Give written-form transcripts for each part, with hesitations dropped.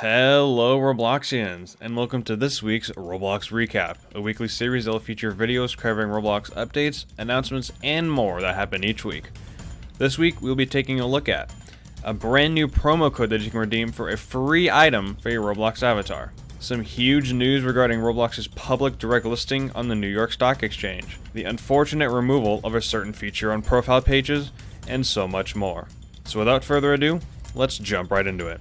Hello Robloxians, and welcome to this week's Roblox Recap, a weekly series that will feature videos covering Roblox updates, announcements, and more that happen each week. This week, we'll be taking a look at a brand new promo code that you can redeem for a free item for your Roblox avatar, some huge news regarding Roblox's public direct listing on the New York Stock Exchange, the unfortunate removal of a certain feature on profile pages, and so much more. So without further ado, let's jump right into it.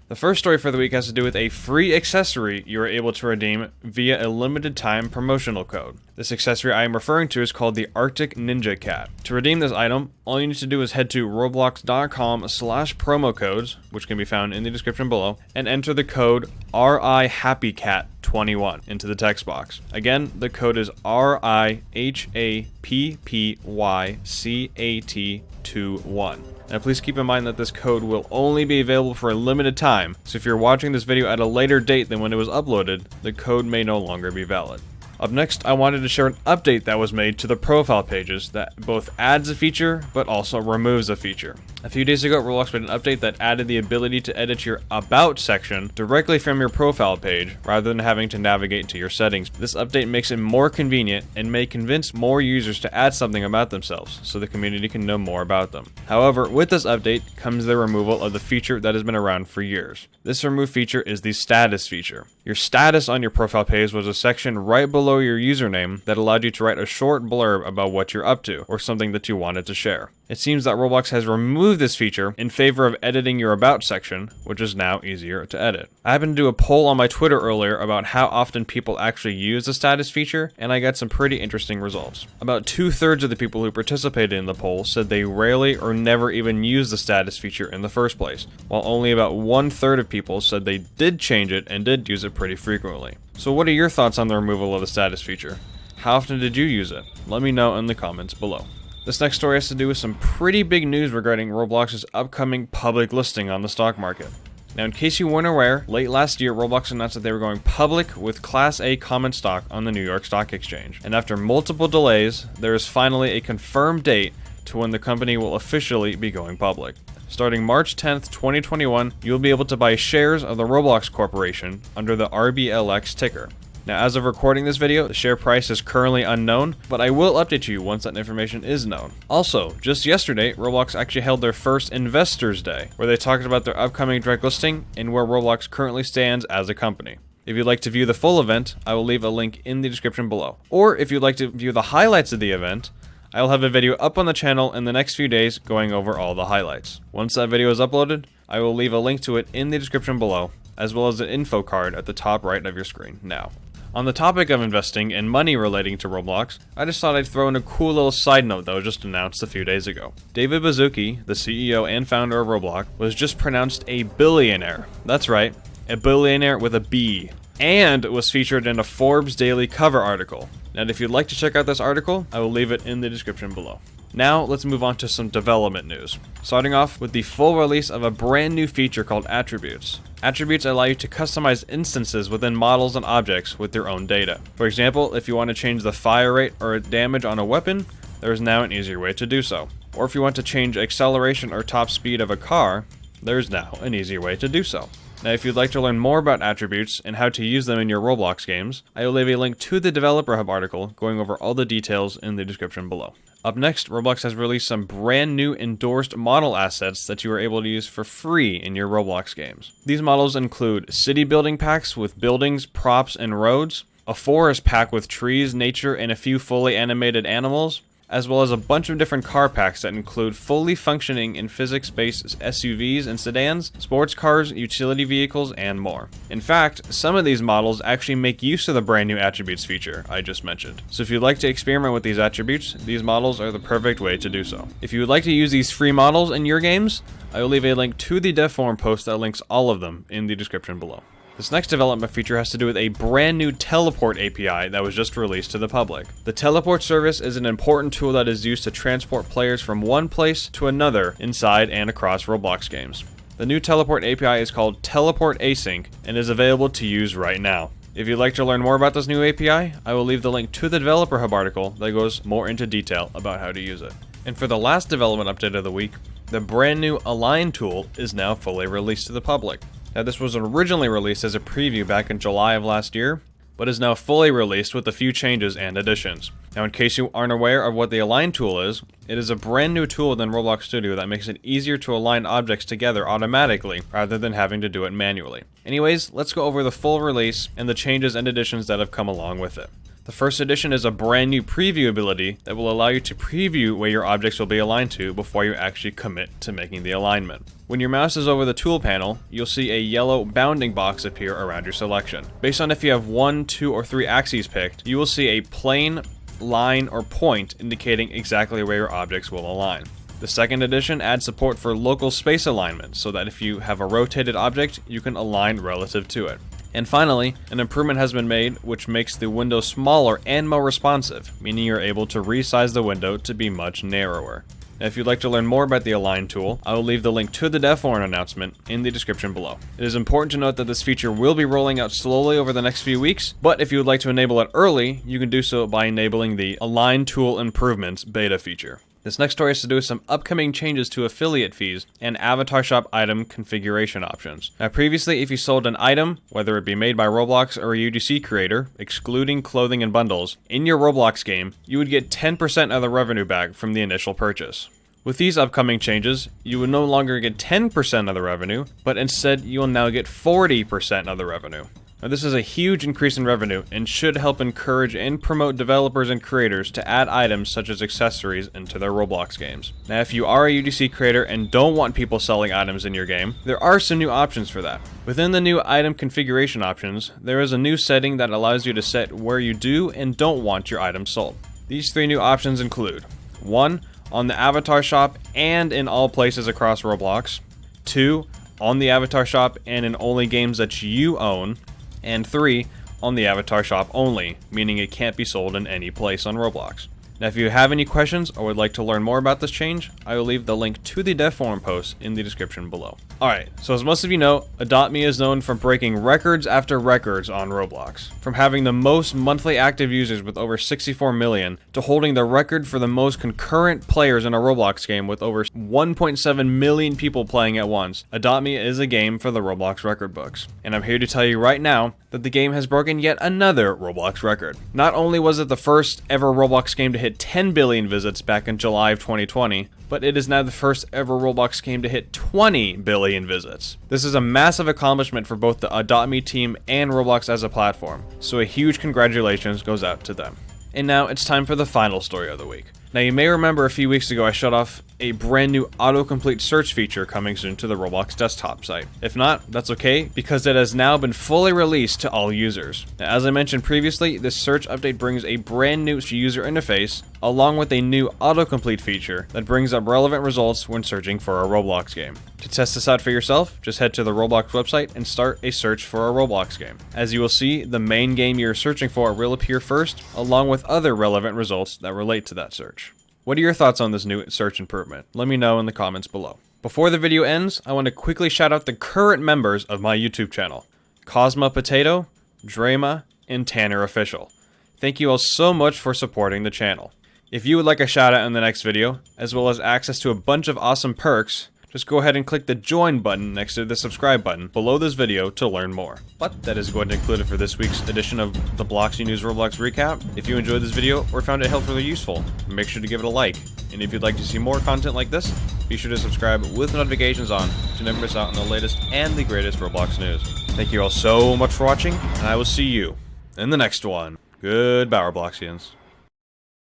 The first story for the week has to do with a free accessory you are able to redeem via a limited time promotional code. This accessory I am referring to is called the Arctic Ninja Cat. To redeem this item, all you need to do is head to roblox.com/promocodes, which can be found in the description below, and enter the code RIHappyCat21 into the text box. Again, the code is RIHappyCat21. Now please keep in mind that this code will only be available for a limited time, so if you're watching this video at a later date than when it was uploaded, the code may no longer be valid. Up next, I wanted to share an update that was made to the profile pages that both adds a feature, but also removes a feature. A few days ago, Roblox made an update that added the ability to edit your About section directly from your profile page, rather than having to navigate to your settings. This update makes it more convenient and may convince more users to add something about themselves, so the community can know more about them. However, with this update comes the removal of the feature that has been around for years. This removed feature is the status feature. Your status on your profile page was a section right below your username that allowed you to write a short blurb about what you're up to, or something that you wanted to share. It seems that Roblox has removed this feature in favor of editing your About section, which is now easier to edit. I happened to do a poll on my Twitter earlier about how often people actually use the status feature, and I got some pretty interesting results. About 2/3 of the people who participated in the poll said they rarely or never even use the status feature in the first place, while only about 1/3 of people said they did change it and did use it pretty frequently. So what are your thoughts on the removal of the status feature? How often did you use it? Let me know in the comments below. This next story has to do with some pretty big news regarding Roblox's upcoming public listing on the stock market. Now, in case you weren't aware, late last year, Roblox announced that they were going public with Class A common stock on the New York Stock Exchange. And after multiple delays, there is finally a confirmed date to when the company will officially be going public. Starting March 10th, 2021, you'll be able to buy shares of the Roblox Corporation under the RBLX ticker. Now, as of recording this video, the share price is currently unknown, but I will update you once that information is known. Also, just yesterday, Roblox actually held their first Investors Day, where they talked about their upcoming direct listing and where Roblox currently stands as a company. If you'd like to view the full event, I will leave a link in the description below. Or if you'd like to view the highlights of the event, I will have a video up on the channel in the next few days going over all the highlights. Once that video is uploaded, I will leave a link to it in the description below, as well as an info card at the top right of your screen now. On the topic of investing and money relating to Roblox, I just thought I'd throw in a cool little side note that was just announced a few days ago. David Baszucki, the CEO and founder of Roblox, was just pronounced a billionaire. That's right, a billionaire with a B, and was featured in a Forbes Daily cover article. And if you'd like to check out this article, I will leave it in the description below. Now, let's move on to some development news. Starting off with the full release of a brand new feature called Attributes. Attributes allow you to customize instances within models and objects with their own data. For example, if you want to change the fire rate or damage on a weapon, there is now an easier way to do so. Or if you want to change acceleration or top speed of a car, there is now an easier way to do so. Now, if you'd like to learn more about attributes and how to use them in your Roblox games, I will leave a link to the Developer Hub article going over all the details in the description below. Up next, Roblox has released some brand new endorsed model assets that you are able to use for free in your Roblox games. These models include city building packs with buildings, props, and roads, a forest pack with trees, nature, and a few fully animated animals, as well as a bunch of different car packs that include fully functioning in physics-based SUVs and sedans, sports cars, utility vehicles, and more. In fact, some of these models actually make use of the brand new attributes feature I just mentioned. So if you'd like to experiment with these attributes, these models are the perfect way to do so. If you would like to use these free models in your games, I will leave a link to the dev forum post that links all of them in the description below. This next development feature has to do with a brand new teleport API that was just released to the public. The teleport service is an important tool that is used to transport players from one place to another inside and across Roblox games. The new teleport API is called TeleportAsync and is available to use right now. If you'd like to learn more about this new API, I will leave the link to the Developer Hub article that goes more into detail about how to use it. And for the last development update of the week, the brand new Align tool is now fully released to the public. Now this was originally released as a preview back in July of last year, but is now fully released with a few changes and additions. Now in case you aren't aware of what the Align tool is, it is a brand new tool within Roblox Studio that makes it easier to align objects together automatically rather than having to do it manually. Anyways, let's go over the full release and the changes and additions that have come along with it. The first addition is a brand new preview ability that will allow you to preview where your objects will be aligned to before you actually commit to making the alignment. When your mouse is over the tool panel, you'll see a yellow bounding box appear around your selection. Based on if you have 1, 2, or 3 axes picked, you will see a plane, line, or point indicating exactly where your objects will align. The second addition adds support for local space alignment, so that if you have a rotated object, you can align relative to it. And finally, an improvement has been made which makes the window smaller and more responsive, meaning you're able to resize the window to be much narrower. Now, if you'd like to learn more about the Align tool, I will leave the link to the dev forum announcement in the description below. It is important to note that this feature will be rolling out slowly over the next few weeks, but if you would like to enable it early, you can do so by enabling the Align tool improvements beta feature. This next story has to do with some upcoming changes to affiliate fees and avatar shop item configuration options. Now previously, if you sold an item, whether it be made by Roblox or a UGC creator, excluding clothing and bundles, in your Roblox game, you would get 10% of the revenue back from the initial purchase. With these upcoming changes, you will no longer get 10% of the revenue, but instead you will now get 40% of the revenue. Now this is a huge increase in revenue and should help encourage and promote developers and creators to add items such as accessories into their Roblox games. Now if you are a UGC creator and don't want people selling items in your game, there are some new options for that. Within the new item configuration options, there is a new setting that allows you to set where you do and don't want your items sold. These 3 new options include 1. On the avatar shop and in all places across Roblox, 2. On the avatar shop and in only games that you own, and 3, on the avatar shop only, meaning it can't be sold in any place on Roblox. Now if you have any questions or would like to learn more about this change, I will leave the link to the dev forum post in the description below. Alright, so as most of you know, Adopt.me is known for breaking records after records on Roblox. From having the most monthly active users with over 64 million, to holding the record for the most concurrent players in a Roblox game with over 1.7 million people playing at once. Adopt.me is a game for the Roblox record books. And I'm here to tell you right now that the game has broken yet another Roblox record. Not only was it the first ever Roblox game to hit 10 billion visits back in July of 2020, but it is now the first ever Roblox game to hit 20 billion visits. This is a massive accomplishment for both the Adopt.me team and Roblox as a platform, so a huge congratulations goes out to them. And now it's time for the final story of the week. Now you may remember a few weeks ago I showed off a brand new autocomplete search feature coming soon to the Roblox desktop site. If not, that's okay, because it has now been fully released to all users. Now, as I mentioned previously, this search update brings a brand new user interface, along with a new autocomplete feature that brings up relevant results when searching for a Roblox game. To test this out for yourself, just head to the Roblox website and start a search for a Roblox game. As you will see, the main game you're searching for will appear first, along with other relevant results that relate to that search. What are your thoughts on this new search improvement? Let me know in the comments below. Before the video ends, I want to quickly shout out the current members of my YouTube channel: Cosma Potato, Drama, and Tanner Official. Thank you all so much for supporting the channel. If you would like a shout out in the next video, as well as access to a bunch of awesome perks, just go ahead and click the join button next to the subscribe button below this video to learn more. But that is going to include it for this week's edition of the Bloxy News Roblox Recap. If you enjoyed this video or found it helpful or useful, make sure to give it a like. And if you'd like to see more content like this, be sure to subscribe with notifications on to never miss out on the latest and the greatest Roblox news. Thank you all so much for watching, and I will see you in the next one. Goodbye, Robloxians.